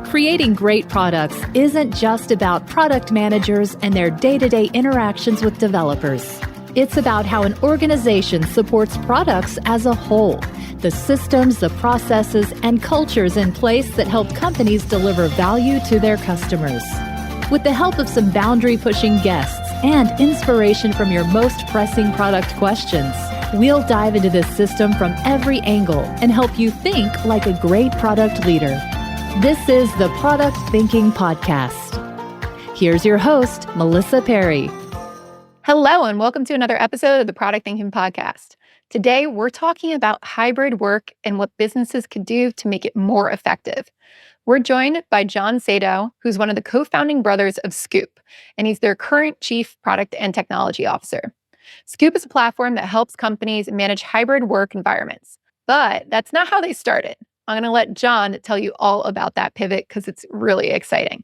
Creating great products isn't just about product managers and their day-to-day interactions with developers. It's about how an organization supports products as a whole, the systems, the processes, and cultures in place that help companies deliver value to their customers. With the help of some boundary-pushing guests and inspiration from your most pressing product questions, we'll dive into this system from every angle and help you think like a great product leader. This is the Product Thinking Podcast. Here's your host, Melissa Perri. Hello, and welcome to another episode of the Product Thinking Podcast. Today, we're talking about hybrid work and what businesses could do to make it more effective. We're joined by Jon Sadow, who's one of the co-founding brothers of Scoo, and he's their current Chief Product and Technology Officer. Scoo is a platform that helps companies manage hybrid work environments. But that's not how they started. I'm going to let Jon tell you all about that pivot because it's really exciting.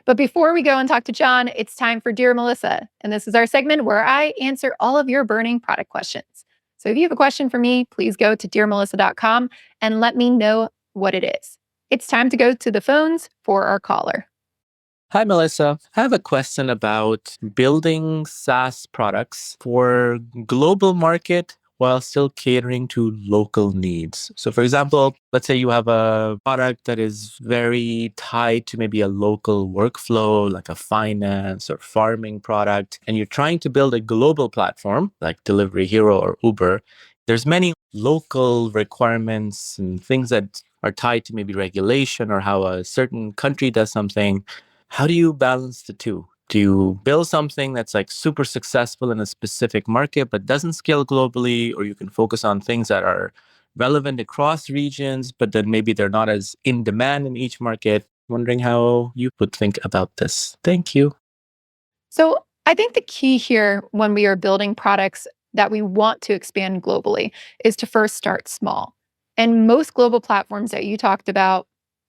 But before we go and talk to Jon, it's time for Dear Melissa. And this is our segment where I answer all of your burning product questions. So if you have a question for me, please go to dearmelissa.com and let me know what it is. It's time to go to the phones for our caller. Hi, Melissa. I have a question about building SaaS products for global market while still catering to local needs. So for example, let's say you have a product that is very tied to maybe a local workflow, like a finance or farming product, and you're trying to build a global platform like Delivery Hero or Uber. There's many local requirements and things that are tied to maybe regulation or how a certain country does something. How do you balance the two? Do you build something that's like super successful in a specific market but doesn't scale globally, or you can focus on things that are relevant across regions, but then maybe they're not as in demand in each market? Wondering how you would think about this. Thank you. So I think the key here when we are building products that we want to expand globally is to first start small. And most global platforms that you talked about,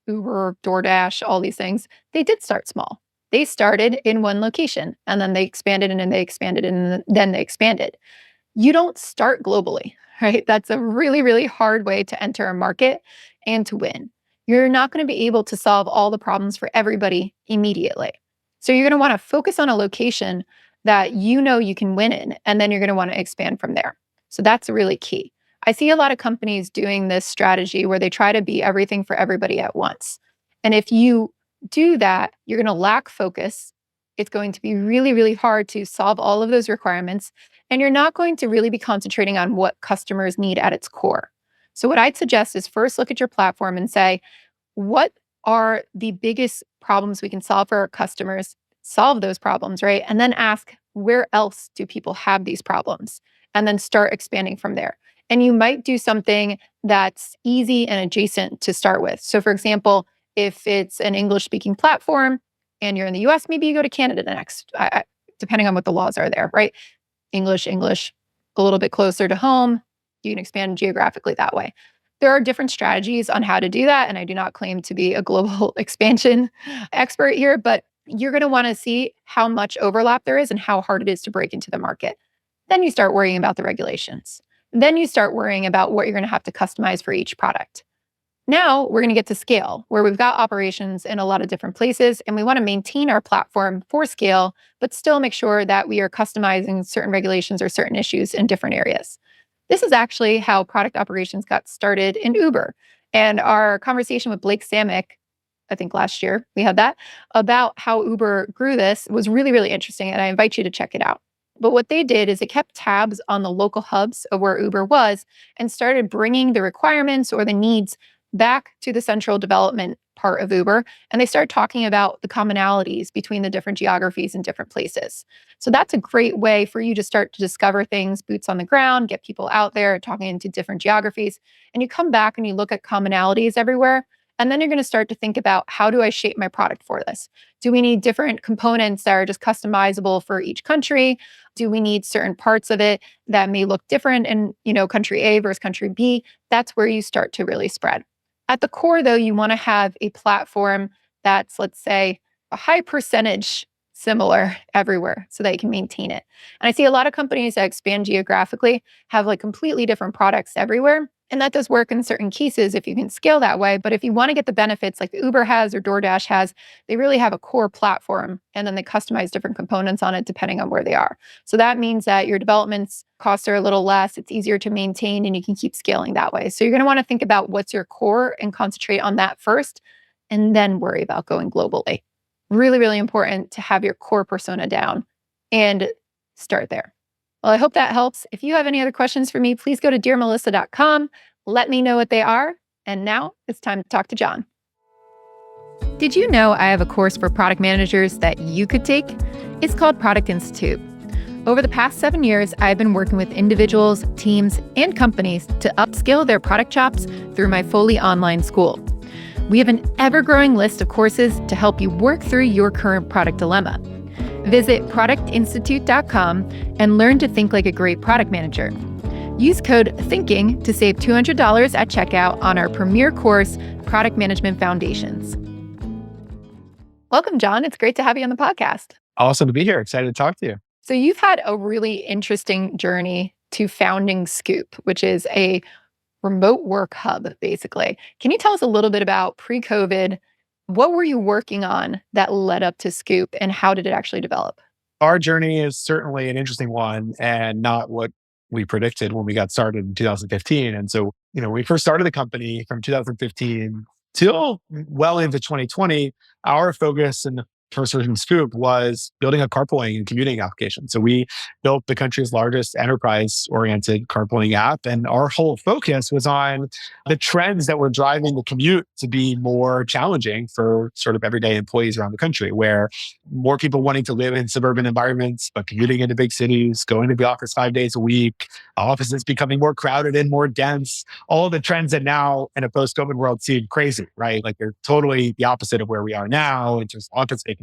Uber, DoorDash, all these things, they did start small. They started in one location and then they expanded and then they expanded and then they expanded. You don't start globally, right? That's a really, really hard way to enter a market and to win. You're not going to be able to solve all the problems for everybody immediately. So you're going to want to focus on a location that you know you can win in, and then you're going to want to expand from there. So that's really key. I see a lot of companies doing this strategy where they try to be everything for everybody at once. And if you do that, you're going to lack focus. It's going to be really, really hard to solve all of those requirements. And you're not going to really be concentrating on what customers need at its core. So what I'd suggest is first look at your platform and say, what are the biggest problems we can solve for our customers? Solve those problems, right? And then ask, where else do people have these problems? And then start expanding from there. And you might do something that's easy and adjacent to start with. So for example, if it's an English-speaking platform and you're in the US, maybe you go to Canada next, depending on what the laws are there, right? English, a little bit closer to home. You can expand geographically that way. There are different strategies on how to do that. And I do not claim to be a global expansion expert here, but you're going to want to see how much overlap there is and how hard it is to break into the market. Then you start worrying about the regulations. Then you start worrying about what you're going to have to customize for each product. Now we're going to get to scale, where we've got operations in a lot of different places, and we want to maintain our platform for scale, but still make sure that we are customizing certain regulations or certain issues in different areas. This is actually how product operations got started in Uber. And our conversation with Blake Samick, I think last year we had that, about how Uber grew this was really, really interesting, and I invite you to check it out. But what they did is they kept tabs on the local hubs of where Uber was and started bringing the requirements or the needs back to the central development part of Uber. And they started talking about the commonalities between the different geographies and different places. So that's a great way for you to start to discover things, boots on the ground, get people out there talking into different geographies. And you come back and you look at commonalities everywhere. And then you're going to start to think about, how do I shape my product for this? Do we need different components that are just customizable for each country? Do we need certain parts of it that may look different in, country A versus country B? That's where you start to really spread. At the core, though, you want to have a platform that's, let's say, a high percentage similar everywhere so that you can maintain it. And I see a lot of companies that expand geographically have like completely different products everywhere. And that does work in certain cases if you can scale that way. But if you want to get the benefits like Uber has or DoorDash has, they really have a core platform and then they customize different components on it depending on where they are. So that means that your development costs are a little less, it's easier to maintain, and you can keep scaling that way. So you're going to want to think about what's your core and concentrate on that first, and then worry about going globally. Really, really important to have your core persona down and start there. Well, I hope that helps. If you have any other questions for me, please go to dearmelissa.com. Let me know what they are. And now it's time to talk to Jon. Did you know I have a course for product managers that you could take? It's called Product Institute. Over the past 7 years, I've been working with individuals, teams, and companies to upskill their product chops through my fully online school. We have an ever-growing list of courses to help you work through your current product dilemma. Visit productinstitute.com and learn to think like a great product manager. Use code THINKING to save $200 at checkout on our premier course, Product Management Foundations. Welcome, Jon. It's great to have you on the podcast. Awesome to be here. Excited to talk to you. So you've had a really interesting journey to founding Scoop, which is a remote work hub, basically. Can you tell us a little bit about pre-COVID? What were you working on that led up to Scoop, and how did it actually develop? Our journey is certainly an interesting one and not what we predicted when we got started in 2015. And so, we first started the company from 2015 till well into 2020. Our focus in the first version of Scoop was building a carpooling and commuting application. So we built the country's largest enterprise-oriented carpooling app. And our whole focus was on the trends that were driving the commute to be more challenging for sort of everyday employees around the country, where more people wanting to live in suburban environments, but commuting into big cities, going to the office 5 days a week, offices becoming more crowded and more dense, all of the trends that now in a post-COVID world seem crazy, right? Like they're totally the opposite of where we are now in terms of office vacancy.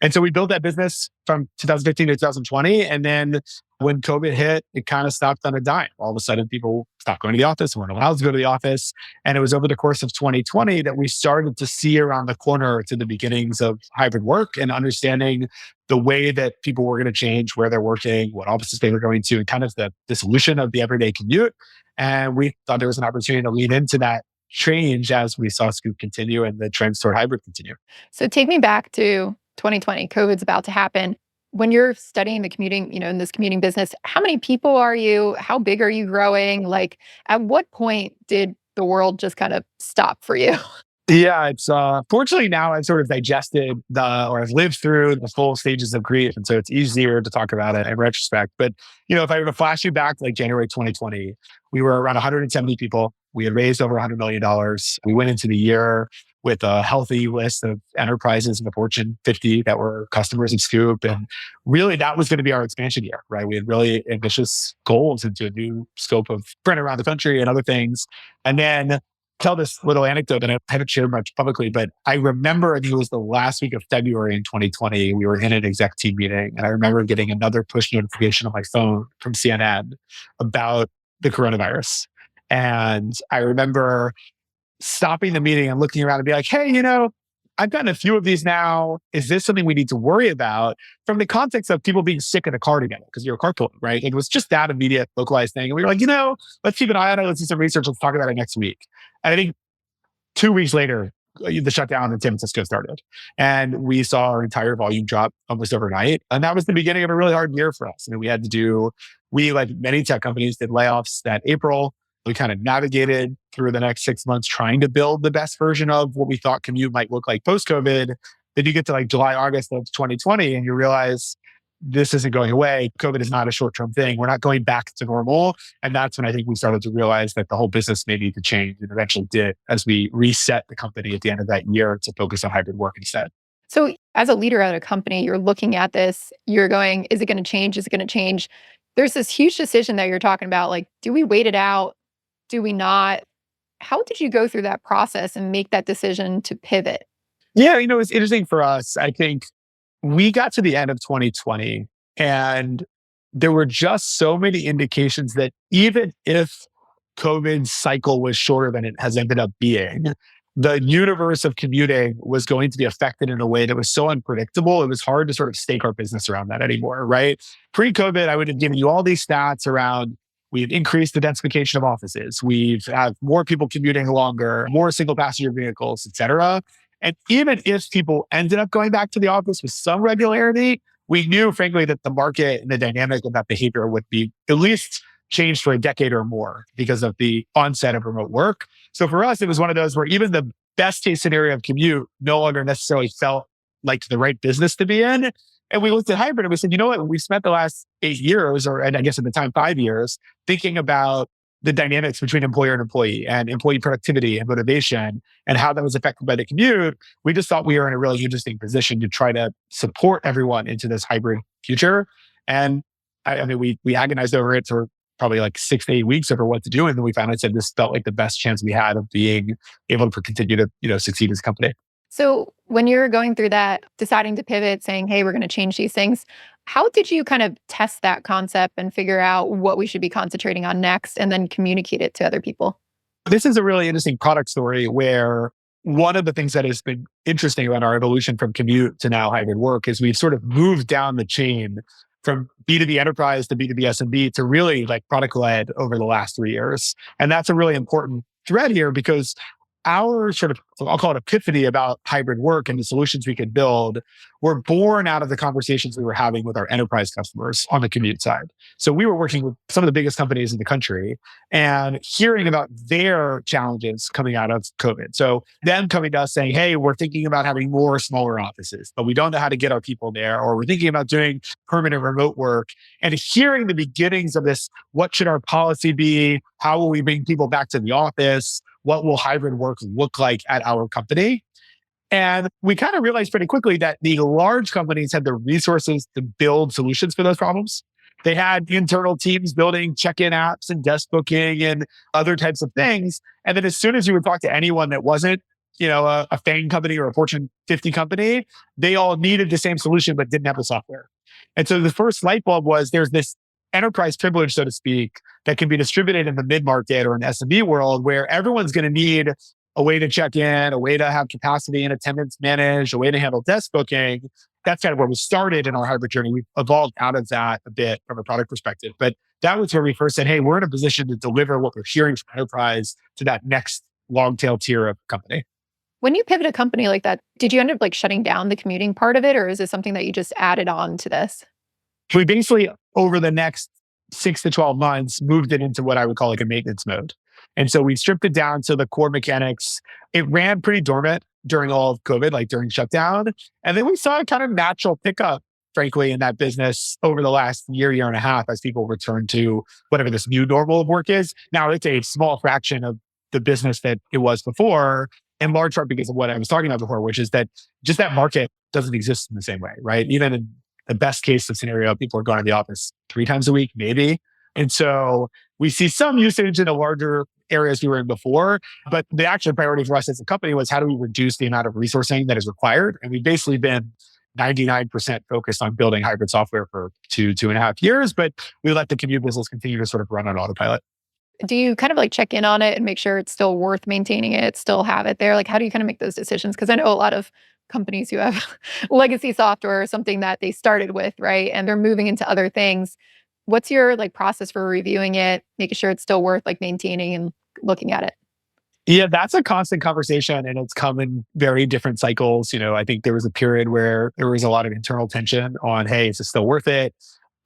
And so we built that business from 2015 to 2020. And then when COVID hit, it kind of stopped on a dime. All of a sudden, people stopped going to the office, weren't allowed to go to the office. And it was over the course of 2020 that we started to see around the corner to the beginnings of hybrid work and understanding the way that people were going to change where they're working, what offices they were going to, and kind of the dissolution of the everyday commute. And we thought there was an opportunity to lean into that change as we saw Scoop continue and the trends toward hybrid continue. So take me back to 2020. COVID's about to happen. When you're studying the commuting, in this commuting business, how many people are you? How big are you growing? Like, at what point did the world just kind of stop for you? Yeah, it's fortunately now I've sort of digested or I've lived through the full stages of grief. And so it's easier to talk about it in retrospect. But, if I were to flash you back like January 2020, we were around 170 people. We had raised over $100 million. We went into the year with a healthy list of enterprises in the Fortune 50 that were customers of Scoop. And really that was going to be our expansion year, right? We had really ambitious goals into a new scope of sprint around the country and other things. And then tell this little anecdote that I haven't shared much publicly, but I remember it was the last week of February in 2020. We were in an exec team meeting, and I remember getting another push notification on my phone from CNN about the coronavirus. And I remember stopping the meeting and looking around and be like, hey, I've gotten a few of these now. Is this something we need to worry about from the context of people being sick in a car together because you're carpooling, right? It was just that immediate localized thing. And we were like, let's keep an eye on it. Let's do some research. Let's talk about it next week. And I think 2 weeks later, the shutdown in San Francisco started. And we saw our entire volume drop almost overnight. And that was the beginning of a really hard year for us. I mean, we, like many tech companies, did layoffs that April. We kind of navigated through the next 6 months trying to build the best version of what we thought commute might look like post-COVID. Then you get to like July, August of 2020, and you realize this isn't going away. COVID is not a short-term thing. We're not going back to normal. And that's when I think we started to realize that the whole business may need to change, and eventually did as we reset the company at the end of that year to focus on hybrid work instead. So as a leader at a company, you're looking at this, you're going, is it going to change? Is it going to change? There's this huge decision that you're talking about, like, do we wait it out? Do we not? How did you go through that process and make that decision to pivot? Yeah, it's interesting for us. I think we got to the end of 2020 and there were just so many indications that even if COVID's cycle was shorter than it has ended up being, the universe of commuting was going to be affected in a way that was so unpredictable. It was hard to sort of stake our business around that anymore, right? Pre-COVID, I would have given you all these stats around We've increased the densification of offices. We've had more people commuting longer, more single passenger vehicles, et cetera. And even if people ended up going back to the office with some regularity, we knew, frankly, that the market and the dynamic of that behavior would be at least changed for a decade or more because of the onset of remote work. So for us, it was one of those where even the best case scenario of commute no longer necessarily felt like the right business to be in. And we looked at hybrid and we said, you know what? We spent the last 8 years, and I guess at the time, 5 years, thinking about the dynamics between employer and employee productivity and motivation and how that was affected by the commute. We just thought we were in a really interesting position to try to support everyone into this hybrid future. And I mean, we agonized over it for probably like 6 to 8 weeks over what to do. And then we finally said this felt like the best chance we had of being able to continue to, succeed as a company. So when you're going through that, deciding to pivot, saying, hey, we're going to change these things, how did you kind of test that concept and figure out what we should be concentrating on next and then communicate it to other people? This is a really interesting product story where one of the things that has been interesting about our evolution from commute to now hybrid work is we've sort of moved down the chain from B2B enterprise to B2B SMB to really like product led over the last 3 years. And that's a really important thread here because our sort of, I'll call it epiphany about hybrid work and the solutions we could build were born out of the conversations we were having with our enterprise customers on the commute side. So we were working with some of the biggest companies in the country and hearing about their challenges coming out of COVID. So them coming to us saying, hey, we're thinking about having more smaller offices, but we don't know how to get our people there, or we're thinking about doing permanent remote work, and hearing the beginnings of this, what should our policy be? How will we bring people back to the office? What will hybrid work look like at our company? And we kind of realized pretty quickly that the large companies had the resources to build solutions for those problems. They had internal teams building check-in apps and desk booking and other types of things. And then as soon as you would talk to anyone that wasn't, a FANG company or a Fortune 50 company, they all needed the same solution but didn't have the software. And so the first light bulb was there's this enterprise privilege, so to speak, that can be distributed in the mid-market or an SMB world where everyone's going to need a way to check in, a way to have capacity and attendance managed, a way to handle desk booking. That's kind of where we started in our hybrid journey. We've evolved out of that a bit from a product perspective. But that was where we first said, hey, we're in a position to deliver what we're hearing from enterprise to that next long tail tier of company. When you pivot a company like that, did you end up like shutting down the commuting part of it, or is it something that you just added on to this? We basically, over the next 6 to 12 months, moved it into what I would call like a maintenance mode. And so we stripped it down to the core mechanics. It ran pretty dormant during all of COVID, like during shutdown. And then we saw a kind of natural pickup, frankly, in that business over the last year and a half as people return to whatever this new normal of work is. Now it's a small fraction of the business that it was before, in large part because of what I was talking about before, which is that just that market doesn't exist in the same way, right? Even in the best case of scenario, people are going to the office 3 times a week, maybe. And so we see some usage in the larger areas we were in before, but the actual priority for us as a company was how do we reduce the amount of resourcing that is required? And we've basically been 99% focused on building hybrid software for 2.5 years, but we let the commute business continue to sort of run on autopilot. Do you kind of like check in on it and make sure it's still worth maintaining it, still have it there? Like, how do you kind of make those decisions? Because I know a lot of companies who have legacy software or something that they started with, right? And they're moving into other things. What's your like process for reviewing it, making sure it's still worth like maintaining and looking at it? Yeah, that's a constant conversation and it's come in very different cycles. I think there was a period where there was a lot of internal tension on, hey, is this still worth it?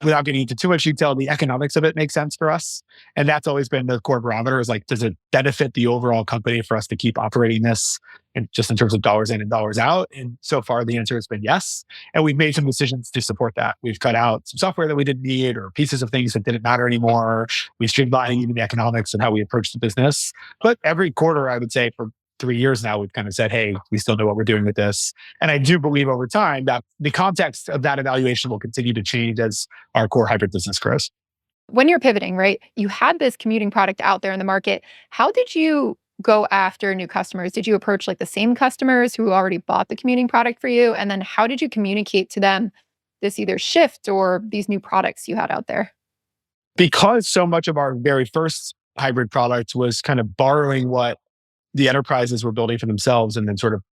Without getting into too much detail, the economics of it makes sense for us. And that's always been the core barometer is like, does it benefit the overall company for us to keep operating this and just in terms of dollars in and dollars out? And so far the answer has been yes. And we've made some decisions to support that. We've cut out some software that we didn't need or pieces of things that didn't matter anymore. We streamlined even the economics and how we approach the business. But every quarter, I would say for 3 years now, we've kind of said, hey, we still know what we're doing with this. And I do believe over time that the context of that evaluation will continue to change as our core hybrid business grows. When you're pivoting, right, you had this commuting product out there in the market. How did you go after new customers? Did you approach like the same customers who already bought the commuting product for you? And then how did you communicate to them this either shift or these new products you had out there? Because so much of our very first hybrid product was kind of borrowing what the enterprises were building for themselves and then sort of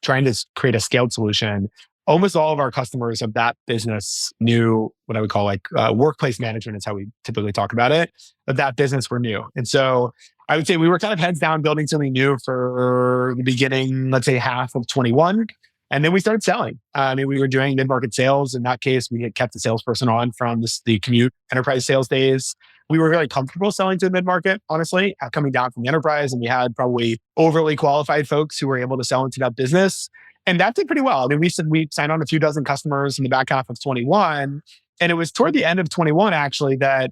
trying to create a scaled solution. almost all of our customers of that business knew what I would call like workplace management is how we typically talk about it. But that business were new. And so I would say we were kind of heads down building something new for the beginning, let's say half of 21. And then we started selling. I mean, we were doing mid-market sales. In that case, we had kept the salesperson on from the commute enterprise sales days. We were really comfortable selling to the mid-market, honestly, coming down from the enterprise. And we had probably overly qualified folks who were able to sell into that business. And that did pretty well. I mean, we signed on a few dozen customers in the back half of 21. And it was toward the end of 21, actually, that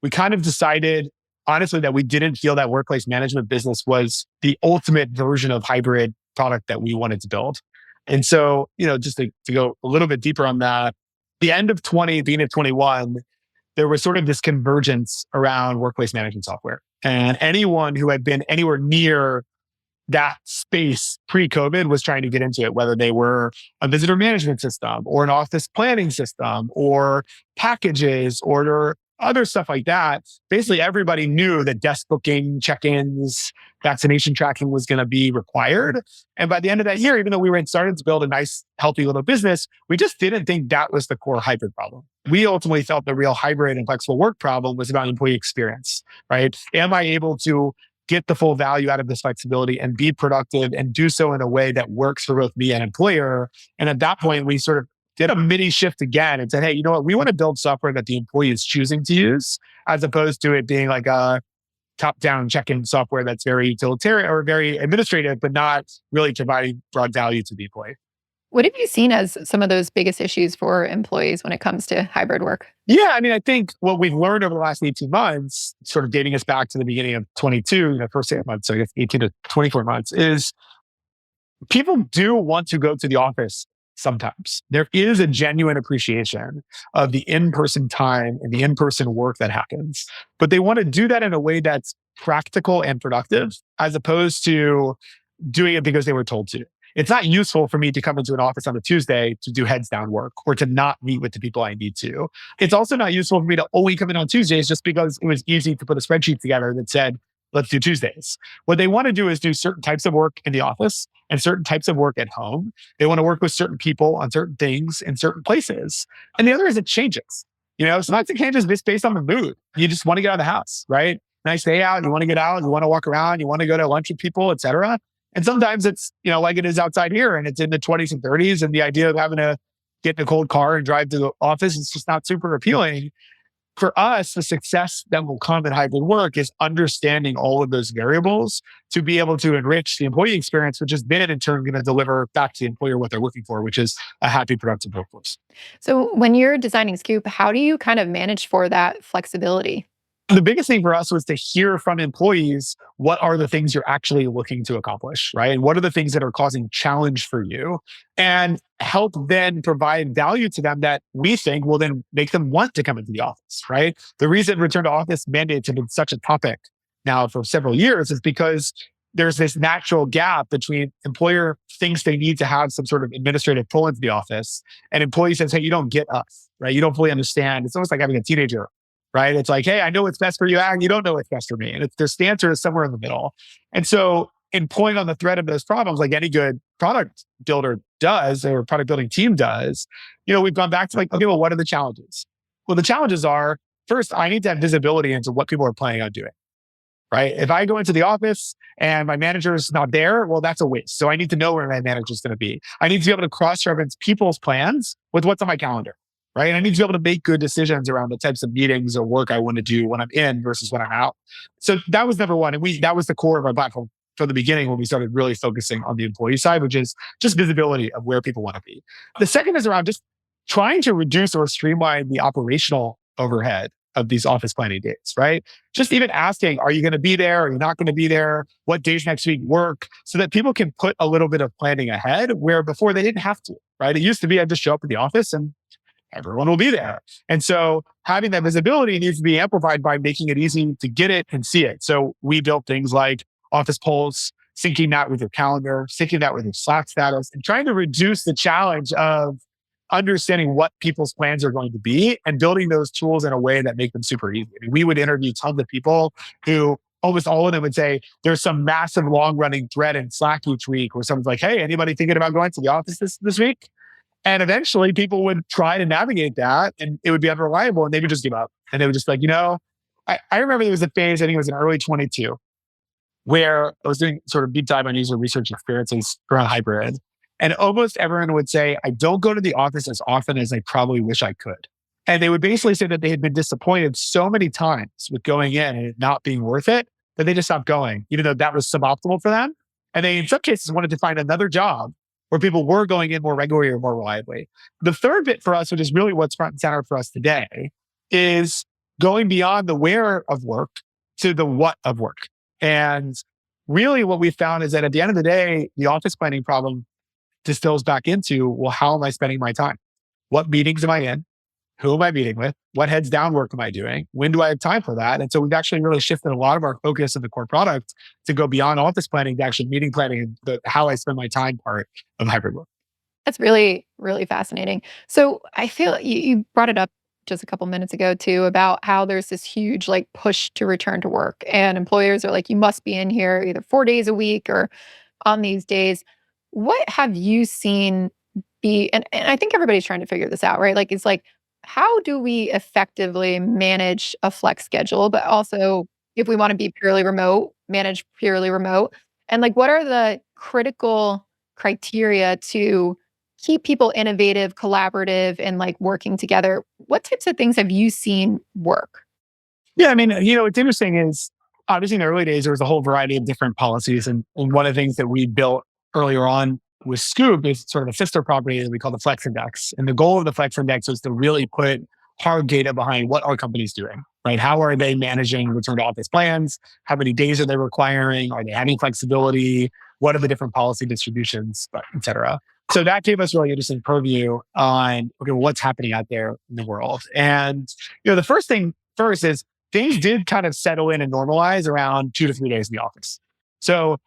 we kind of decided, honestly, that we didn't feel that workplace management business was the ultimate version of hybrid product that we wanted to build. And so, just to go a little bit deeper on that, the end of 20, beginning of 21, there was sort of this convergence around workplace management software. And anyone who had been anywhere near that space pre-COVID was trying to get into it, whether they were a visitor management system or an office planning system or packages or other stuff like that. Basically, everybody knew that desk booking, check-ins, vaccination tracking was going to be required. And by the end of that year, even though we were starting to build a nice, healthy little business, we just didn't think that was the core hybrid problem. We ultimately felt the real hybrid and flexible work problem was about employee experience, right? Am I able to get the full value out of this flexibility and be productive and do so in a way that works for both me and employer? And at that point, we sort of did a mini shift again and said, hey, you know what? We want to build software that the employee is choosing to use, as opposed to it being like a top-down check-in software that's very utilitarian or very administrative, but not really providing broad value to the employee. What have you seen as some of those biggest issues for employees when it comes to hybrid work? Yeah, I mean, I think what we've learned over the last 18 months, sort of dating us back to the beginning of 22, the first 8 months, so I guess 18 to 24 months, is people do want to go to the office sometimes. There is a genuine appreciation of the in-person time and the in-person work that happens. But they want to do that in a way that's practical and productive, as opposed to doing it because they were told to. It's not useful for me to come into an office on a Tuesday to do heads down work or to not meet with the people I need to. It's also not useful for me to only come in on Tuesdays just because it was easy to put a spreadsheet together that said, let's do Tuesdays. What they want to do is do certain types of work in the office and certain types of work at home. They want to work with certain people on certain things in certain places. And the other is it changes. Sometimes it changes based on the mood. You just want to get out of the house, right? Nice day out, you want to get out, you want to walk around, you want to go to lunch with people, et cetera. And sometimes it's, like it is outside here and it's in the 20s and 30s. And the idea of having to get in a cold car and drive to the office is just not super appealing. For us, the success that will come in hybrid work is understanding all of those variables to be able to enrich the employee experience, which is then in turn going to deliver back to the employer what they're looking for, which is a happy, productive workforce. So when you're designing Scoo, how do you kind of manage for that flexibility? The biggest thing for us was to hear from employees, what are the things you're actually looking to accomplish, right? And what are the things that are causing challenge for you? And help then provide value to them that we think will then make them want to come into the office, right? The reason return to office mandates have been such a topic now for several years is because there's this natural gap between employer thinks they need to have some sort of administrative pull into the office and employee says, hey, you don't get us, right? You don't fully understand. It's almost like having a teenager. Right? It's like, hey, I know what's best for you. You don't know what's best for me. And their answer is somewhere in the middle. And so in pulling on the thread of those problems, like any good product builder does, or product building team does, we've gone back to like, okay, well, what are the challenges? Well, the challenges are, first, I need to have visibility into what people are planning on doing. Right? If I go into the office and my manager is not there, well, that's a waste. So I need to know where my manager is going to be. I need to be able to cross-reference people's plans with what's on my calendar. Right? And I need to be able to make good decisions around the types of meetings or work I want to do when I'm in versus when I'm out. So that was number one. And that was the core of our platform from the beginning when we started really focusing on the employee side, which is just visibility of where people want to be. The second is around just trying to reduce or streamline the operational overhead of these office planning days, right? Just even asking, are you going to be there? Are you not going to be there? What days next week work? So that people can put a little bit of planning ahead where before they didn't have to, right? It used to be I'd just show up at the office and everyone will be there. And so having that visibility needs to be amplified by making it easy to get it and see it. So we built things like office polls, syncing that with your calendar, syncing that with your Slack status, and trying to reduce the challenge of understanding what people's plans are going to be and building those tools in a way that make them super easy. I mean, we would interview tons of people who almost all of them would say, there's some massive long running thread in Slack each week where someone's like, hey, anybody thinking about going to the office this week? And eventually people would try to navigate that and it would be unreliable and they would just give up. And they would just like, I remember there was a phase, I think it was in early 22, where I was doing sort of deep dive on user research experiences around hybrid. And almost everyone would say, I don't go to the office as often as I probably wish I could. And they would basically say that they had been disappointed so many times with going in and it not being worth it that they just stopped going, even though that was suboptimal for them. And they, in some cases, wanted to find another job where people were going in more regularly or more reliably. The third bit for us, which is really what's front and center for us today, is going beyond the where of work to the what of work. And really what we found is that at the end of the day, the office planning problem distills back into, well, how am I spending my time? What meetings am I in? Who am I meeting with? What heads down work am I doing? When do I have time for that? And so we've actually really shifted a lot of our focus in the core product to go beyond office planning to actually meeting planning and the how I spend my time part of hybrid work. That's really, really fascinating. So I feel you brought it up just a couple minutes ago too about how there's this huge like push to return to work and employers are like, you must be in here either 4 days a week or on these days. What have you seen and I think everybody's trying to figure this out, right? Like, it's like, how do we effectively manage a flex schedule, but also if we want to be purely remote, manage purely remote? And like, what are the critical criteria to keep people innovative, collaborative, and like working together? What types of things have you seen work? Yeah, I mean, what's interesting is obviously in the early days, there was a whole variety of different policies. And one of the things that we built earlier on with Scoo is sort of a sister property that we call the Flex Index. And the goal of the Flex Index was to really put hard data behind what are companies doing, right? How are they managing return to office plans? How many days are they requiring? Are they having flexibility? What are the different policy distributions, et cetera? So that gave us really interesting purview on, okay, well, what's happening out there in the world. And, the first thing first is things did kind of settle in and normalize around 2 to 3 days in the office. So,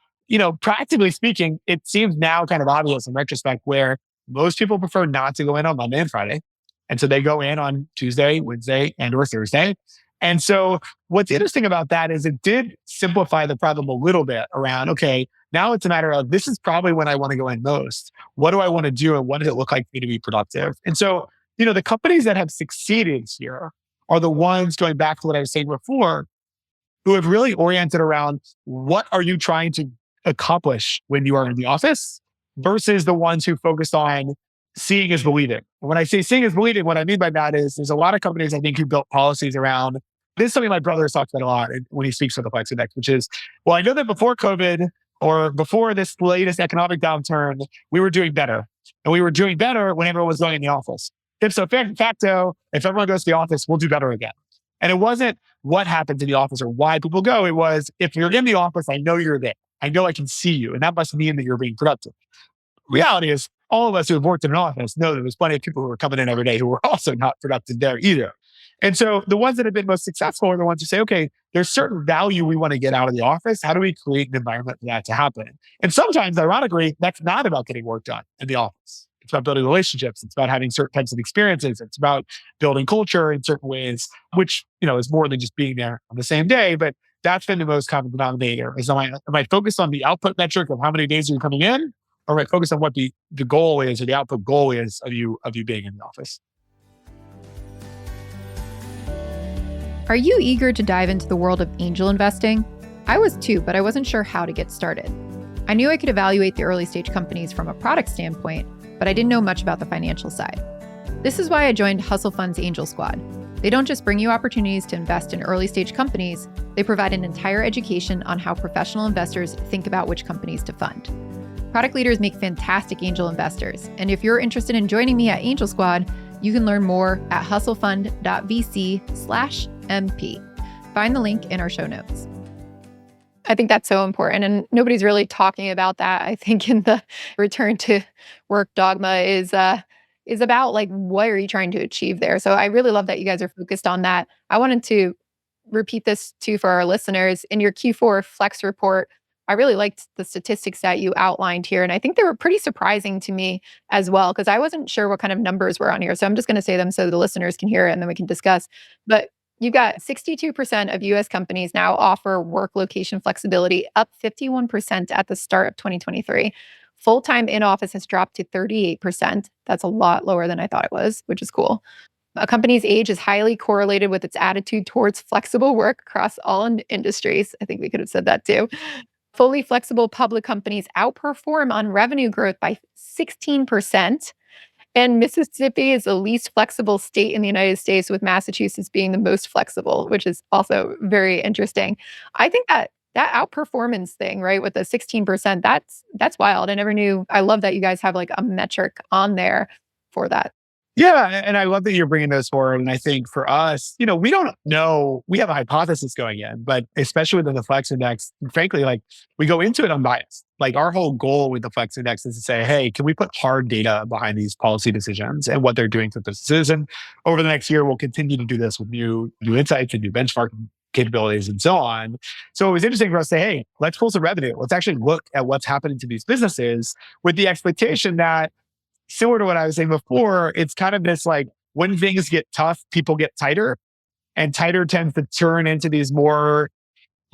practically speaking, it seems now kind of obvious in retrospect where most people prefer not to go in on Monday and Friday. And so they go in on Tuesday, Wednesday, and or Thursday. And so what's interesting about that is it did simplify the problem a little bit around, okay, now it's a matter of this is probably when I want to go in most. What do I want to do? And what does it look like for me to be productive? And so, the companies that have succeeded here are the ones going back to what I was saying before, who have really oriented around what are you trying to accomplish when you are in the office versus the ones who focused on seeing is believing. When I say seeing is believing, what I mean by that is there's a lot of companies I think who built policies around, this is something my brother has talked about a lot when he speaks for the Flex Index, which is, well, I know that before COVID or before this latest economic downturn, we were doing better. And we were doing better when everyone was going in the office. If so facto, if everyone goes to the office, we'll do better again. And it wasn't what happens in the office or why people go. It was, if you're in the office, I know you're there. I know I can see you. And that must mean that you're being productive. Reality is, all of us who have worked in an office know that there's plenty of people who are coming in every day who are also not productive there either. And so the ones that have been most successful are the ones who say, okay, there's certain value we want to get out of the office. How do we create an environment for that to happen? And sometimes, ironically, that's not about getting work done in the office. It's about building relationships. It's about having certain types of experiences. It's about building culture in certain ways, which, is more than just being there on the same day. But that's been the most common denominator. Is am I focused on the output metric of how many days are you coming in? Or am I focused on what the goal is or the output goal is of you being in the office? Are you eager to dive into the world of angel investing? I was too, but I wasn't sure how to get started. I knew I could evaluate the early stage companies from a product standpoint, but I didn't know much about the financial side. This is why I joined Hustle Fund's Angel Squad. They don't just bring you opportunities to invest in early stage companies, they provide an entire education on how professional investors think about which companies to fund. Product leaders make fantastic angel investors, and if you're interested in joining me at Angel Squad, you can learn more at hustlefund.vc/MP. Find the link in our show notes. I think that's so important, and nobody's really talking about that. I think in the return to work dogma is about like, what are you trying to achieve there? So I really love that you guys are focused on that. I wanted to repeat this too for our listeners. In your Q4 Flex report, I really liked the statistics that you outlined here. And I think they were pretty surprising to me as well, because I wasn't sure what kind of numbers were on here. So I'm just going to say them so the listeners can hear it and then we can discuss. But you've got 62% of US companies now offer work location flexibility, up 51% at the start of 2023. Full-time in office has dropped to 38%. That's a lot lower than I thought it was, which is cool. A company's age is highly correlated with its attitude towards flexible work across all industries. I think we could have said that too. Fully flexible public companies outperform on revenue growth by 16%. And Mississippi is the least flexible state in the United States, with Massachusetts being the most flexible, which is also very interesting. I think that outperformance thing, right, with the 16%, that's wild. I never knew. I love that you guys have like a metric on there for that. Yeah, and I love that you're bringing those forward. And I think for us, we don't know. We have a hypothesis going in, but especially within the Flex Index, frankly, like we go into it unbiased. Like our whole goal with the Flex Index is to say, hey, can we put hard data behind these policy decisions and what they're doing for businesses? And over the next year, we'll continue to do this with new insights and new benchmarking capabilities and so on. So it was interesting for us to say, hey, let's pull some revenue. Let's actually look at what's happening to these businesses with the expectation that, similar to what I was saying before, it's kind of this like when things get tough, people get tighter, and tighter tends to turn into these more,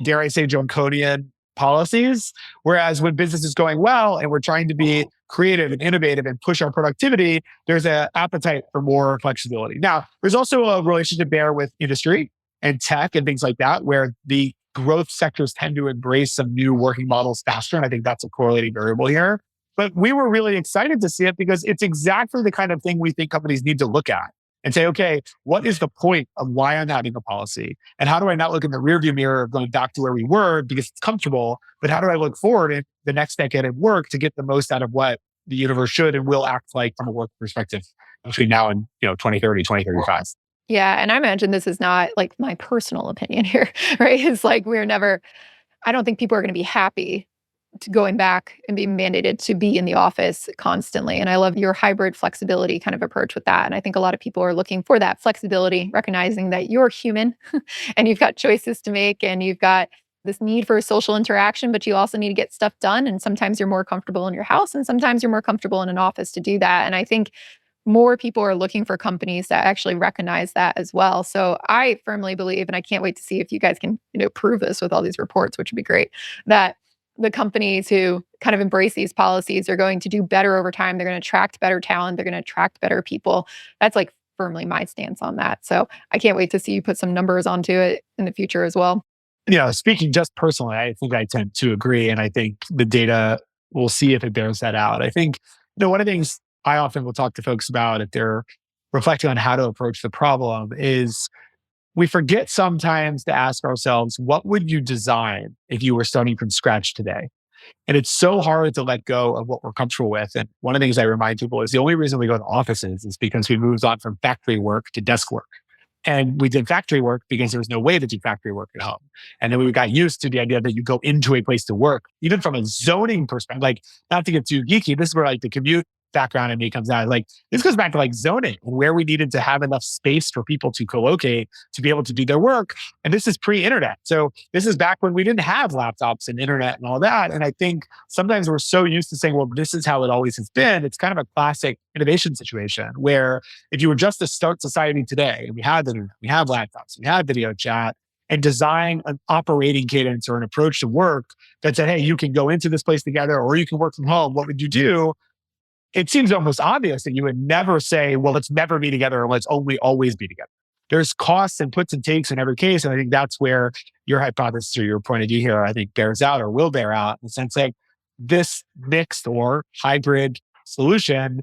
dare I say, draconian policies. Whereas when business is going well and we're trying to be creative and innovative and push our productivity, there's an appetite for more flexibility. Now, there's also a relationship there with industry and tech and things like that, where the growth sectors tend to embrace some new working models faster. And I think that's a correlating variable here. But we were really excited to see it because it's exactly the kind of thing we think companies need to look at and say, okay, what is the point of why I'm having a policy? And how do I not look in the rearview mirror of going back to where we were because it's comfortable, but how do I look forward in the next decade of work to get the most out of what the universe should and will act like from a work perspective between now and 2030, 2035. Yeah. And I imagine this is not like my personal opinion here, right? It's like I don't think people are going to be happy to going back and being mandated to be in the office constantly. And I love your hybrid flexibility kind of approach with that. And I think a lot of people are looking for that flexibility, recognizing that you're human and you've got choices to make and you've got this need for social interaction, but you also need to get stuff done. And sometimes you're more comfortable in your house and sometimes you're more comfortable in an office to do that. And I think more people are looking for companies that actually recognize that as well. So I firmly believe, and I can't wait to see if you guys can, prove this with all these reports, which would be great, that the companies who kind of embrace these policies are going to do better over time. They're going to attract better talent. They're going to attract better people. That's like firmly my stance on that. So I can't wait to see you put some numbers onto it in the future as well. Speaking just personally, I think I tend to agree. And I think the data, we'll see if it bears that out. I think, one of the things I often will talk to folks about if they're reflecting on how to approach the problem is we forget sometimes to ask ourselves, what would you design if you were starting from scratch today? And it's so hard to let go of what we're comfortable with. And one of the things I remind people is the only reason we go to offices is because we moved on from factory work to desk work. And we did factory work because there was no way to do factory work at home. And then we got used to the idea that you go into a place to work, even from a zoning perspective, like not to get too geeky, this is where like the commute background in me comes out. Like this goes back to like zoning, where we needed to have enough space for people to co-locate to be able to do their work. And this is pre-internet. So this is back when we didn't have laptops and internet and all that. And I think sometimes we're so used to saying, well, this is how it always has been. It's kind of a classic innovation situation where if you were just to start society today, and we had the internet, we have laptops, we have video chat, and design an operating cadence or an approach to work that said, hey, you can go into this place together or you can work from home. What would you do? It seems almost obvious that you would never say, well, let's never be together or let's only always be together. There's costs and puts and takes in every case. And I think that's where your hypothesis or your point of view here, I think, bears out or will bear out in the sense like this mixed or hybrid solution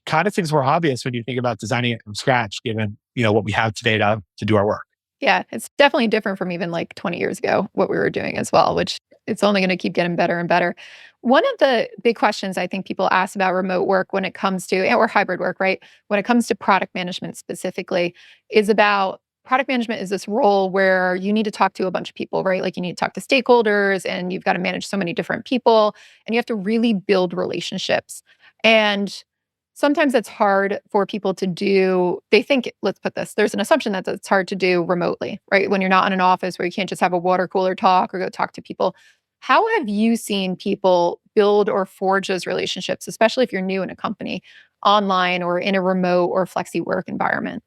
kind of seems more obvious when you think about designing it from scratch, given, what we have today to do our work. Yeah, it's definitely different from even like 20 years ago, what we were doing as well, which it's only going to keep getting better and better. One of the big questions I think people ask about remote work when it comes to, or hybrid work, right? When it comes to product management specifically, is about product management is this role where you need to talk to a bunch of people, right? Like you need to talk to stakeholders and you've got to manage so many different people and you have to really build relationships. And sometimes it's hard for people to do. They think, let's put this, there's an assumption that it's hard to do remotely, right? When you're not in an office where you can't just have a water cooler talk or go talk to people. How have you seen people build or forge those relationships, especially if you're new in a company, online or in a remote or flexi work environment?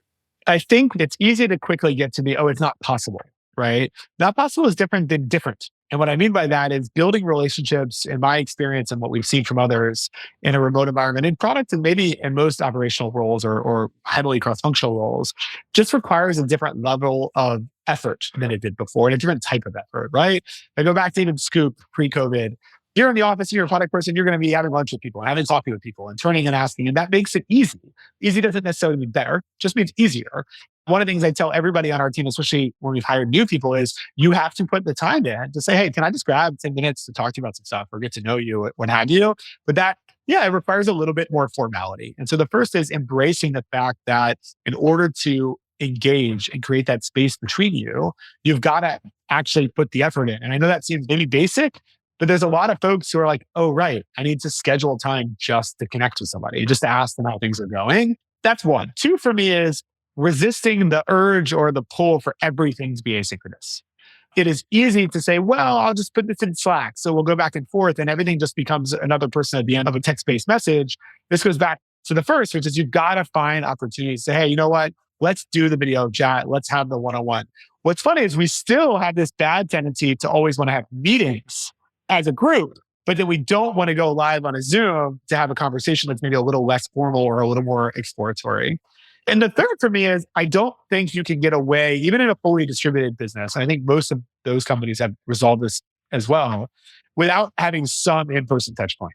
I think it's easy to quickly get to the, it's not possible, right? Not possible is different than different. And what I mean by that is building relationships, in my experience and what we've seen from others in a remote environment, in product and maybe in most operational roles or heavily cross-functional roles, just requires a different level of effort than it did before and a different type of effort, right? I go back to even Scoop pre-COVID. You're in the office, you're a product person, you're going to be having lunch with people and having coffee with people and turning and asking. And that makes it easy. Easy doesn't necessarily mean better, just means easier. One of the things I tell everybody on our team, especially when we've hired new people, is you have to put the time in to say, hey, can I just grab 10 minutes to talk to you about some stuff or get to know you, what have you? But that, yeah, it requires a little bit more formality. And so the first is embracing the fact that in order to engage and create that space between you, you've got to actually put the effort in. And I know that seems maybe basic, but there's a lot of folks who are like, oh, right, I need to schedule time just to connect with somebody, just to ask them how things are going. That's one. Two for me is resisting the urge or the pull for everything to be asynchronous. It is easy to say, well, I'll just put this in Slack. So we'll go back and forth and everything just becomes another person at the end of a text-based message. This goes back to the first, which is you've got to find opportunities to say, hey, you know what? Let's do the video chat. Let's have the one-on-one. What's funny is we still have this bad tendency to always want to have meetings as a group, but then we don't want to go live on a Zoom to have a conversation that's maybe a little less formal or a little more exploratory. And the third for me is I don't think you can get away, even in a fully distributed business. I think most of those companies have resolved this as well, without having some in-person touch point.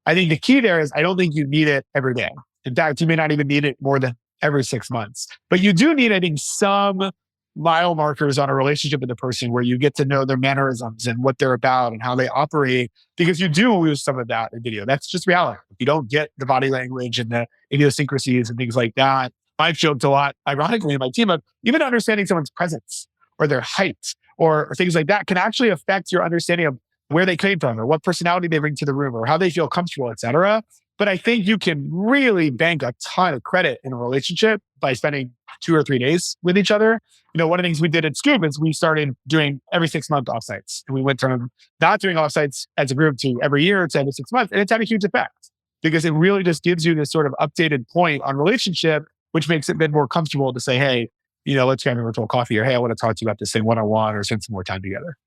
I think the key there is I don't think you need it every day. In fact, you may not even need it more than every 6 months. But you do need, I think, some mile markers on a relationship with the person where you get to know their mannerisms and what they're about and how they operate, because you do lose some of that in video. That's just reality. If you don't get the body language and the idiosyncrasies and things like that, I've joked a lot, ironically, in my team, of even understanding someone's presence or their height or things like that can actually affect your understanding of where they came from or what personality they bring to the room or how they feel comfortable, et cetera. But I think you can really bank a ton of credit in a relationship by spending 2 or 3 days with each other. You know, one of the things we did at Scoo is we started doing every 6-month offsites. And we went from not doing offsites as a group to every year to every 6 months. And it's had a huge effect because it really just gives you this sort of updated point on relationship, which makes it a bit more comfortable to say, hey, you know, let's grab a virtual coffee, or hey, I want to talk to you about this thing one-on-one, or spend some more time together.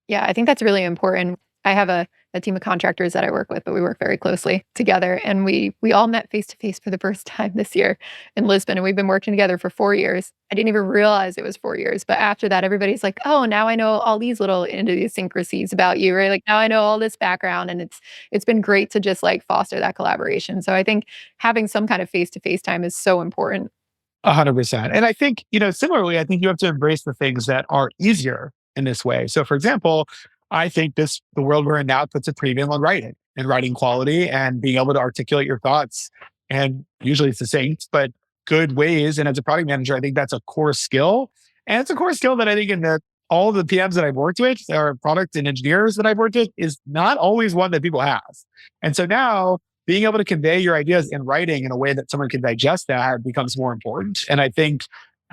Yeah, I think that's really important. I have a team of contractors that I work with, but we work very closely together. And we all met face to face for the first time this year in Lisbon. And we've been working together for 4 years. I didn't even realize it was 4 years. But after that, everybody's like, oh, now I know all these little idiosyncrasies about you, right? Like now I know all this background. And it's been great to just like foster that collaboration. So I think having some kind of face to face time is so important. 100%. And I think, you know, similarly, I think you have to embrace the things that are easier in this way. So for example, I think the world we're in now puts a premium on writing and writing quality and being able to articulate your thoughts. And usually it's succinct, but good ways. And as a product manager, I think that's a core skill. And it's a core skill that I think in all the PMs that I've worked with or product and engineers that I've worked with is not always one that people have. And so now being able to convey your ideas in writing in a way that someone can digest that becomes more important. And I think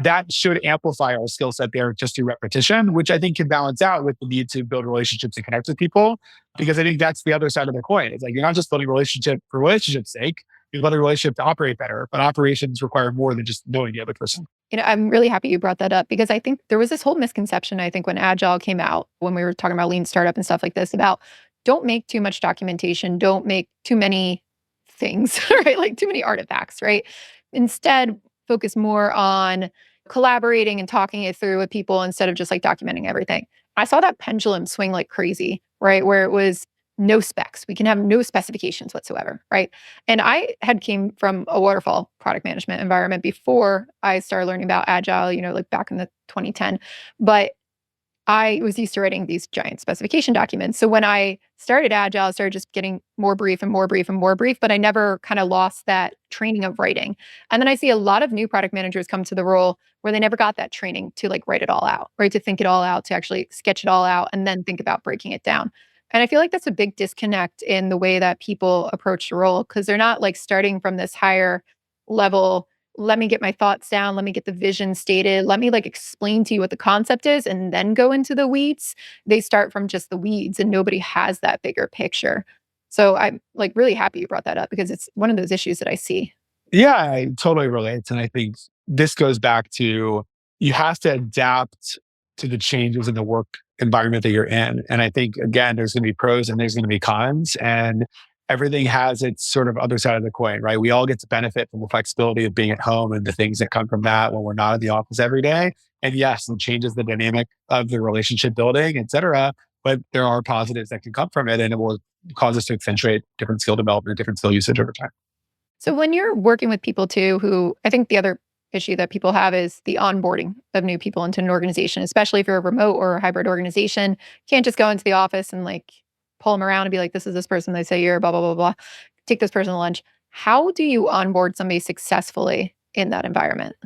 that should amplify our skill set there just through repetition, which I think can balance out with the need to build relationships and connect with people. Because I think that's the other side of the coin. It's like you're not just building a relationship for relationship's sake, you're building a relationship to operate better, but operations require more than just knowing the other person. You know, I'm really happy you brought that up because I think there was this whole misconception, I think, when Agile came out, when we were talking about lean startup and stuff like this, about don't make too much documentation, don't make too many things, right? Like too many artifacts, right? Instead, focus more on collaborating and talking it through with people instead of just like documenting everything. I saw that pendulum swing like crazy, right? Where it was no specs. We can have no specifications whatsoever, right? And I had came from a waterfall product management environment before I started learning about Agile, you know, like back in the 2010. But I was used to writing these giant specification documents. So when I started Agile, I started just getting more brief and more brief and more brief, but I never kind of lost that training of writing. And then I see a lot of new product managers come to the role where they never got that training to like write it all out, right? To think it all out, to actually sketch it all out and then think about breaking it down. And I feel like that's a big disconnect in the way that people approach the role because they're not like starting from this higher level. Let me get my thoughts down. Let me get the vision stated. Let me like explain to you what the concept is and then go into the weeds. They start from just the weeds and nobody has that bigger picture. So I'm like really happy you brought that up because it's one of those issues that I see. Yeah, I totally relate. And I think this goes back to you have to adapt to the changes in the work environment that you're in. And I think, again, there's going to be pros and there's going to be cons, and everything has its sort of other side of the coin, right? We all get to benefit from the flexibility of being at home and the things that come from that when we're not in the office every day. And yes, it changes the dynamic of the relationship building, et cetera. But there are positives that can come from it, and it will cause us to accentuate different skill development, different skill usage over time. So when you're working with people too, who I think the other issue that people have is the onboarding of new people into an organization, especially if you're a remote or a hybrid organization. You can't just go into the office and like pull them around and be like, this is this person they say you're, blah, blah, blah, blah. Take this person to lunch. How do you onboard somebody successfully in that environment?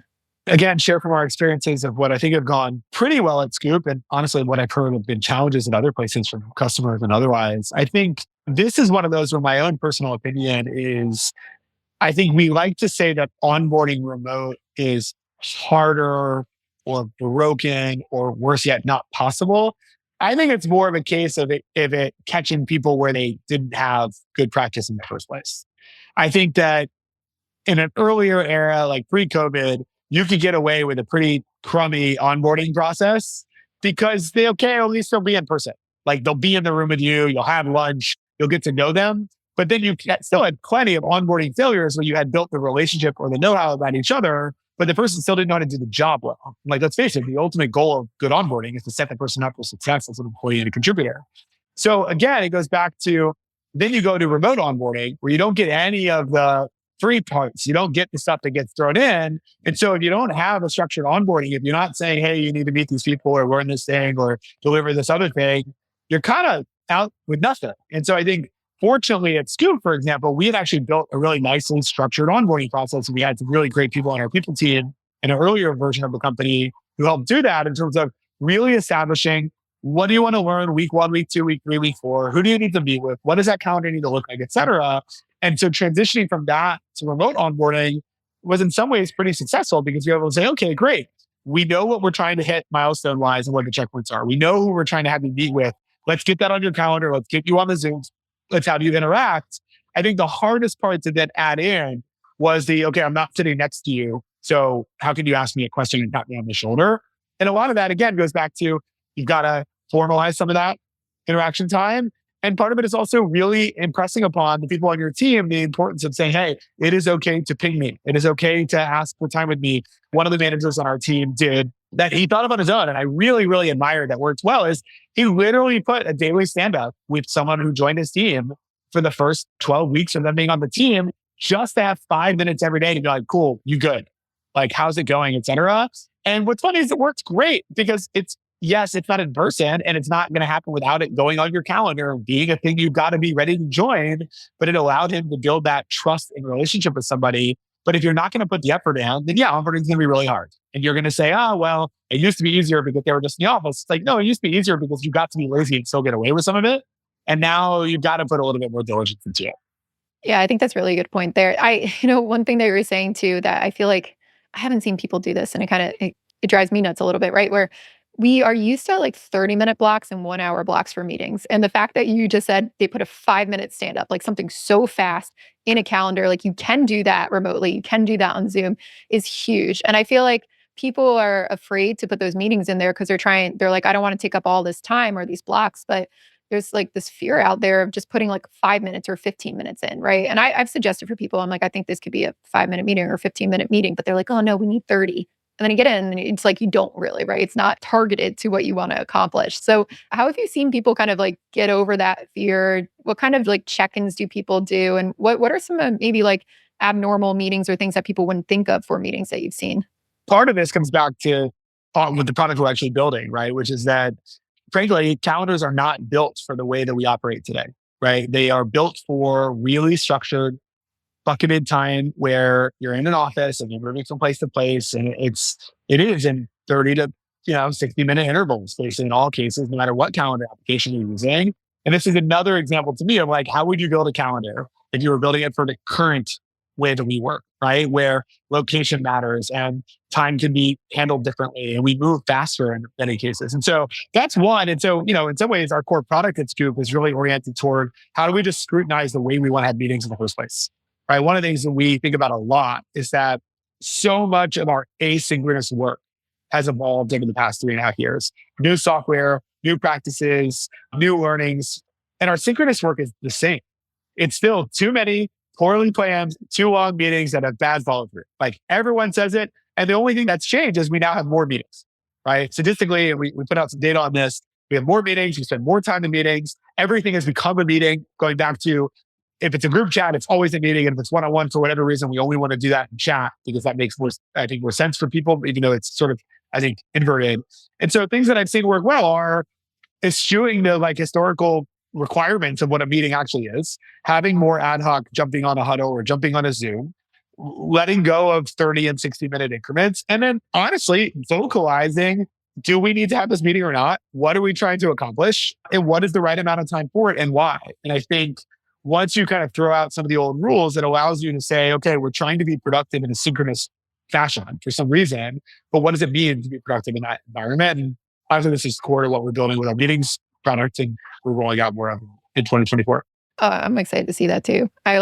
Again, share from our experiences of what I think have gone pretty well at Scoop, and honestly, what I've heard have been challenges in other places from customers and otherwise. I think this is one of those where my own personal opinion is, I think we like to say that onboarding remote is harder or broken or worse yet, not possible. I think it's more of a case of it catching people where they didn't have good practice in the first place. I think that in an earlier era, like pre-COVID, you could get away with a pretty crummy onboarding process because at least they'll be in person. Like they'll be in the room with you, you'll have lunch, you'll get to know them. But then you still had plenty of onboarding failures where you had built the relationship or the know-how about each other, but the person still didn't know how to do the job well. Like, let's face it, the ultimate goal of good onboarding is to set the person up for success as an employee and a contributor. So again, it goes back to, then you go to remote onboarding where you don't get any of the free parts. You don't get the stuff that gets thrown in. And so if you don't have a structured onboarding, if you're not saying, hey, you need to meet these people or learn this thing or deliver this other thing, you're kind of out with nothing. And so I think, fortunately, at Scoo, for example, we had actually built a really nicely structured onboarding process. We had some really great people on our people team in an earlier version of the company who helped do that in terms of really establishing, what do you want to learn week 1, week 2, week 3, week 4? Who do you need to meet with? What does that calendar need to look like, et cetera? And so transitioning from that to remote onboarding was in some ways pretty successful because you're able to say, okay, great. We know what we're trying to hit milestone wise and what the checkpoints are. We know who we're trying to have you meet with. Let's get that on your calendar. Let's get you on the Zooms. Let's have you interact. I think the hardest part to then add in was okay, I'm not sitting next to you. So how can you ask me a question and tap me on the shoulder? And a lot of that, again, goes back to, you've got to formalize some of that interaction time. And part of it is also really impressing upon the people on your team the importance of saying, hey, it is okay to ping me. It is okay to ask for time with me. One of the managers on our team did that. He thought of on his own, and I really, really admired that worked well, is he literally put a daily stand-up with someone who joined his team for the first 12 weeks of them being on the team, just to have 5 minutes every day to be like, cool, you good? Like, how's it going, et cetera. And what's funny is it works great because it's not in person and it's not going to happen without it going on your calendar and being a thing you've got to be ready to join. But it allowed him to build that trust and relationship with somebody. But if you're not going to put the effort in, then onboarding is going to be really hard. And you're going to say, oh, well, it used to be easier because they were just in the office. It's like, no, it used to be easier because you got to be lazy and still get away with some of it. And now you've got to put a little bit more diligence into it. Yeah, I think that's really a good point there. One thing that you were saying too, that I feel like I haven't seen people do this, and it drives me nuts a little bit, right? Where we are used to like 30-minute blocks and 1-hour blocks for meetings. And the fact that you just said they put a 5-minute stand up, like something so fast in a calendar, like you can do that remotely, you can do that on Zoom, is huge. And I feel like people are afraid to put those meetings in there because they're like, I don't want to take up all this time or these blocks. But there's like this fear out there of just putting like 5 minutes or 15 minutes in, right? And I've suggested for people, I'm like, I think this could be a 5-minute meeting or 15-minute meeting, but they're like, oh no, we need 30. And then you get in and it's like, you don't really, right? It's not targeted to what you want to accomplish. So how have you seen people kind of like get over that fear? What kind of like check-ins do people do? And what are some maybe like abnormal meetings or things that people wouldn't think of for meetings that you've seen? Part of this comes back to with the product we're actually building, right? Which is that, frankly, calendars are not built for the way that we operate today, right? They are built for really structured, bucketed time where you're in an office and you're moving from place to place, and it is in 30 to 60-minute intervals, basically in all cases, no matter what calendar application you're using. And this is another example to me of like, how would you build a calendar if you were building it for the current way that we work, right? Where location matters and time can be handled differently and we move faster in many cases. And so that's one. And so, in some ways, our core product at Scoop is really oriented toward how do we just scrutinize the way we want to have meetings in the first place, right? One of the things that we think about a lot is that so much of our asynchronous work has evolved over the past 3.5 years. New software, new practices, new learnings. And our synchronous work is the same. It's still too many poorly planned, too long meetings that have bad follow through. Like everyone says it. And the only thing that's changed is we now have more meetings, right? Statistically, we put out some data on this. We have more meetings. We spend more time in meetings. Everything has become a meeting, going back to if it's a group chat, it's always a meeting. And if it's one-on-one, for whatever reason, we only want to do that in chat because that makes more, I think, more sense for people, even though it's sort of, I think, inverted. And so things that I've seen work well are eschewing the like historical requirements of what a meeting actually is, having more ad hoc jumping on a huddle or jumping on a Zoom, letting go of 30 and 60-minute increments, and then honestly vocalizing, do we need to have this meeting or not? What are we trying to accomplish? And what is the right amount of time for it and why? And I think once you kind of throw out some of the old rules, it allows you to say, okay, we're trying to be productive in a synchronous fashion for some reason, but what does it mean to be productive in that environment? And obviously this is core to what we're building with our meetings product, and we're rolling out more of them in 2024. I'm excited to see that too. I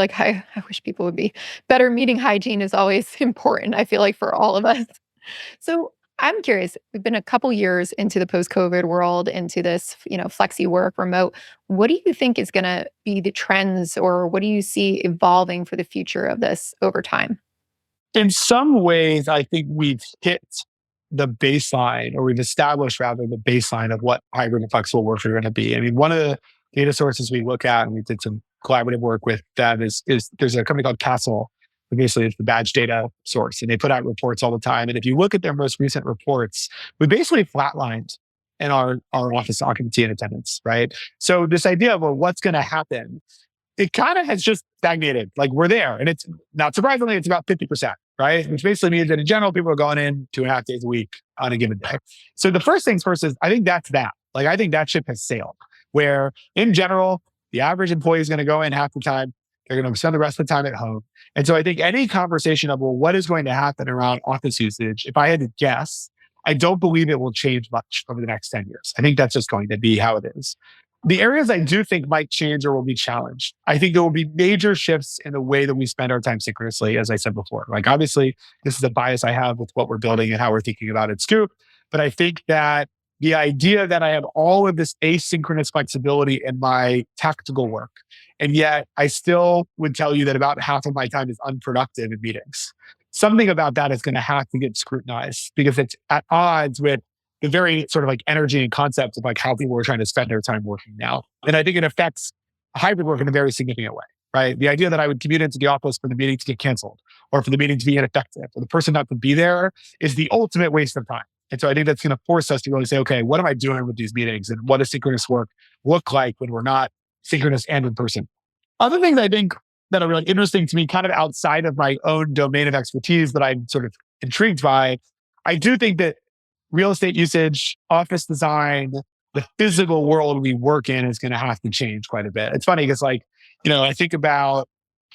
wish people would be better. Meeting hygiene is always important, I feel like, for all of us. So I'm curious, we've been a couple years into the post-COVID world, into this, flexi work, remote. What do you think is going to be the trends, or what do you see evolving for the future of this over time? In some ways, I think we've hit the baseline, or we've established rather the baseline of what hybrid and flexible work are going to be. I mean, one of the data sources we look at, and we did some collaborative work with them, is there's a company called Castle. Basically, it's the badge data source, and they put out reports all the time. And if you look at their most recent reports, we basically flatlined in our office occupancy and attendance, right? So this idea of, well, what's going to happen, it kind of has just stagnated. Like we're there. And it's not surprisingly, it's about 50%, right? Which basically means that in general, people are going in 2.5 days a week on a given day. So the first things first is, I think that's that. Like, I think that ship has sailed, where in general, the average employee is going to go in half the time. They're going to spend the rest of the time at home. And so I think any conversation of, well, what is going to happen around office usage, if I had to guess, I don't believe it will change much over the next 10 years. I think that's just going to be how it is. The areas I do think might change or will be challenged, I think there will be major shifts in the way that we spend our time synchronously, as I said before. Like, obviously, this is a bias I have with what we're building and how we're thinking about it, Scoo. But I think that the idea that I have all of this asynchronous flexibility in my tactical work, and yet I still would tell you that about half of my time is unproductive in meetings. Something about that is going to have to get scrutinized because it's at odds with the very sort of like energy and concept of like how people are trying to spend their time working now. And I think it affects hybrid work in a very significant way, right? The idea that I would commute into the office for the meeting to get canceled, or for the meeting to be ineffective, or the person not to be there, is the ultimate waste of time. And so I think that's going to force us to really say, okay, what am I doing with these meetings? And what does synchronous work look like when we're not synchronous and in person? Other things I think that are really interesting to me, kind of outside of my own domain of expertise that I'm sort of intrigued by, I do think that real estate usage, office design, the physical world we work in is going to have to change quite a bit. It's funny because I think about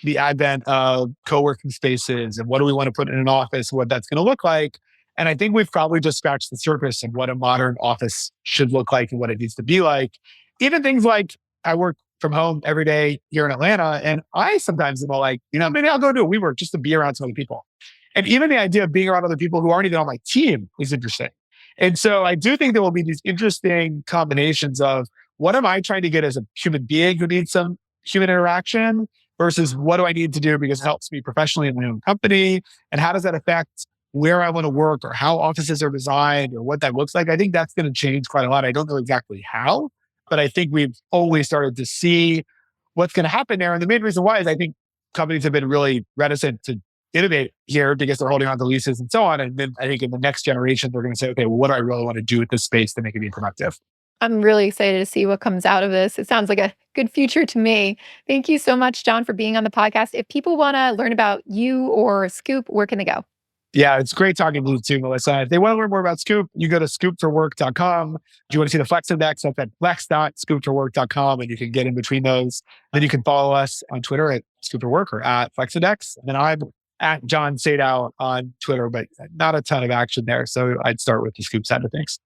the advent of co-working spaces and what do we want to put in an office, what that's going to look like. And I think we've probably just scratched the surface of what a modern office should look like and what it needs to be like. Even things like, I work from home every day here in Atlanta, and I sometimes am like, maybe I'll go do a WeWork just to be around some other people. And even the idea of being around other people who aren't even on my team is interesting. And so I do think there will be these interesting combinations of, what am I trying to get as a human being who needs some human interaction versus what do I need to do because it helps me professionally in my own company? And how does that affect where I want to work, or how offices are designed, or what that looks like? I think that's going to change quite a lot. I don't know exactly how, but I think we've always started to see what's going to happen there. And the main reason why is I think companies have been really reticent to innovate here because they're holding on to leases and so on. And then I think in the next generation, they're going to say, okay, well, what do I really want to do with this space to make it be productive? I'm really excited to see what comes out of this. It sounds like a good future to me. Thank you so much, Jon, for being on the podcast. If people want to learn about you or Scoop, where can they go? Yeah, it's great talking to you too, Melissa. If they want to learn more about Scoop, you go to scoopforwork.com. If you want to see the Flex Index, that's at flex.scoopforwork.com, and you can get in between those. Then you can follow us on Twitter at scoopforwork or at Flex Index. And then I'm at Jon Sadow on Twitter, but not a ton of action there. So I'd start with the Scoop side of things.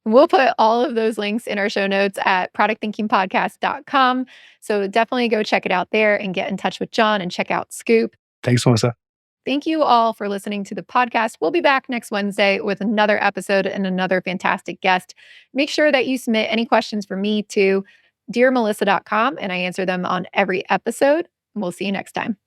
We'll put all of those links in our show notes at productthinkingpodcast.com. So definitely go check it out there and get in touch with Jon and check out Scoop. Thanks, Melissa. Thank you all for listening to the podcast. We'll be back next Wednesday with another episode and another fantastic guest. Make sure that you submit any questions for me to dearmelissa.com, and I answer them on every episode. We'll see you next time.